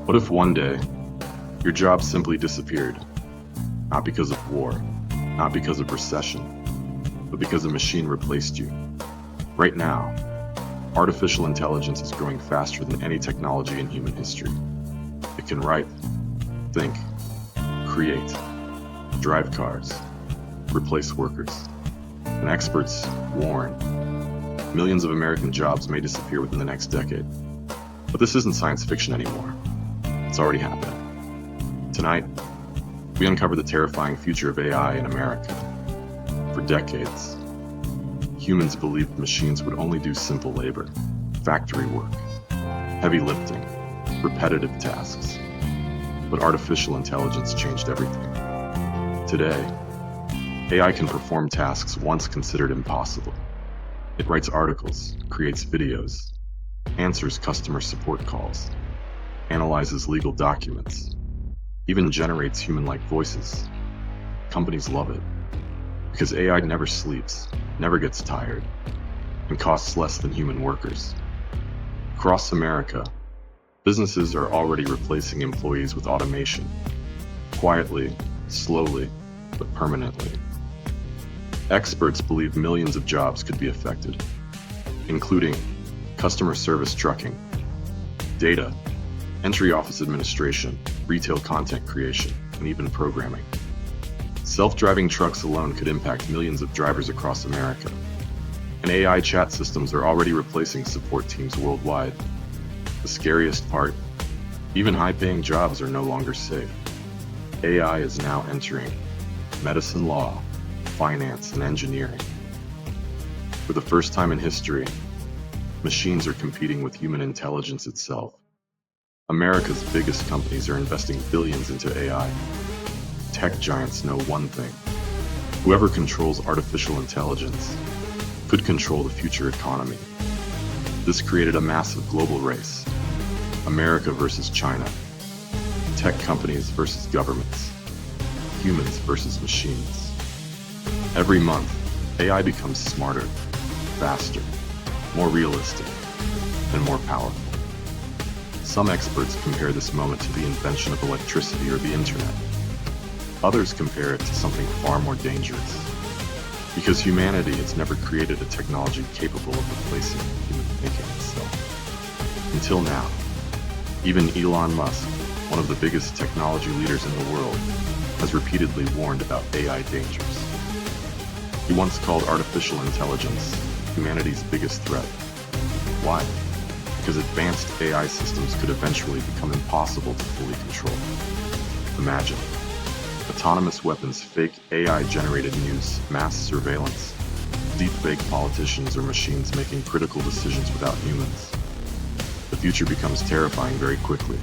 What if one day, your job simply disappeared? Not because of war, not because of recession, but because a machine replaced you. Right now, artificial intelligence is growing faster than any technology in human history. It can write, think, create, drive cars, replace workers. And experts warn, millions of American jobs may disappear within the next decade. But this isn't science fiction anymore. It's already happening. Tonight, we uncover the terrifying future of AI in America. For decades, humans believed machines would only do simple labor, factory work, heavy lifting, repetitive tasks. But artificial intelligence changed everything. Today, AI can perform tasks once considered impossible. It writes articles, creates videos, answers customer support calls, analyzes legal documents, even generates human-like voices. Companies love it because AI never sleeps, never gets tired, and costs less than human workers. Across America, businesses are already replacing employees with automation, quietly, slowly, but permanently. Experts believe millions of jobs could be affected, including customer service trucking, data, entry office administration, retail content creation, and even programming. Self-driving trucks alone could impact millions of drivers across America. And AI chat systems are already replacing support teams worldwide. The scariest part, even high-paying jobs are no longer safe. AI is now entering medicine, law, finance, and engineering. For the first time in history, machines are competing with human intelligence itself. America's biggest companies are investing billions into AI. Tech giants know one thing: whoever controls artificial intelligence could control the future economy. This created a massive global race: America versus China, tech companies versus governments, humans versus machines. Every month, AI becomes smarter, faster, more realistic, and more powerful. Some experts compare this moment to the invention of electricity or the internet. Others compare it to something far more dangerous. Because humanity has never created a technology capable of replacing human thinking itself. Until now, even Elon Musk, one of the biggest technology leaders in the world, has repeatedly warned about AI dangers. He once called artificial intelligence humanity's biggest threat. Why? Because advanced AI systems could eventually become impossible to fully control. Imagine autonomous weapons, fake AI-generated news, mass surveillance, deepfake politicians, or machines making critical decisions without humans. The future becomes terrifying very quickly,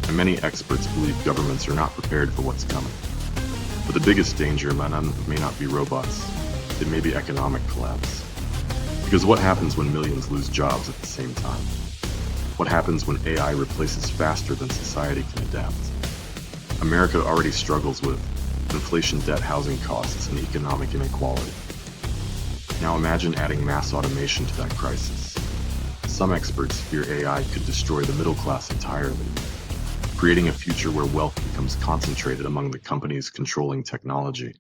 and many experts believe governments are not prepared for what's coming. But the biggest danger may not be robots, it may be economic collapse. Because what happens when millions lose jobs at the same time? What happens when AI replaces faster than society can adapt? America already struggles with inflation, debt, housing costs, and economic inequality. Now imagine adding mass automation to that crisis. Some experts fear AI could destroy the middle class entirely, creating a future where wealth becomes concentrated among the companies controlling technology.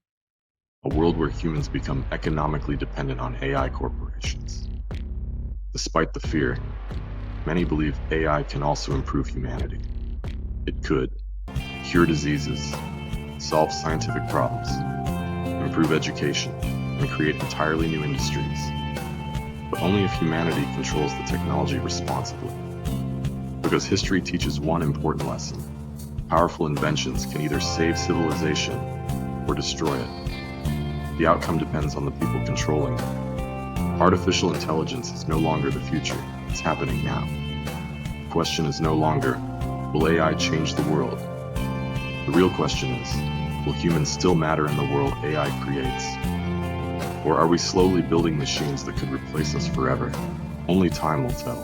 A world where humans become economically dependent on AI corporations. Despite the fear, many believe AI can also improve humanity. It could cure diseases, solve scientific problems, improve education, and create entirely new industries. But only if humanity controls the technology responsibly. Because history teaches one important lesson: powerful inventions can either save civilization or destroy it. The outcome depends on the people controlling it. Artificial intelligence is no longer the future, it's happening now. The question is no longer, will AI change the world? The real question is, will humans still matter in the world AI creates? Or are we slowly building machines that could replace us forever? Only time will tell.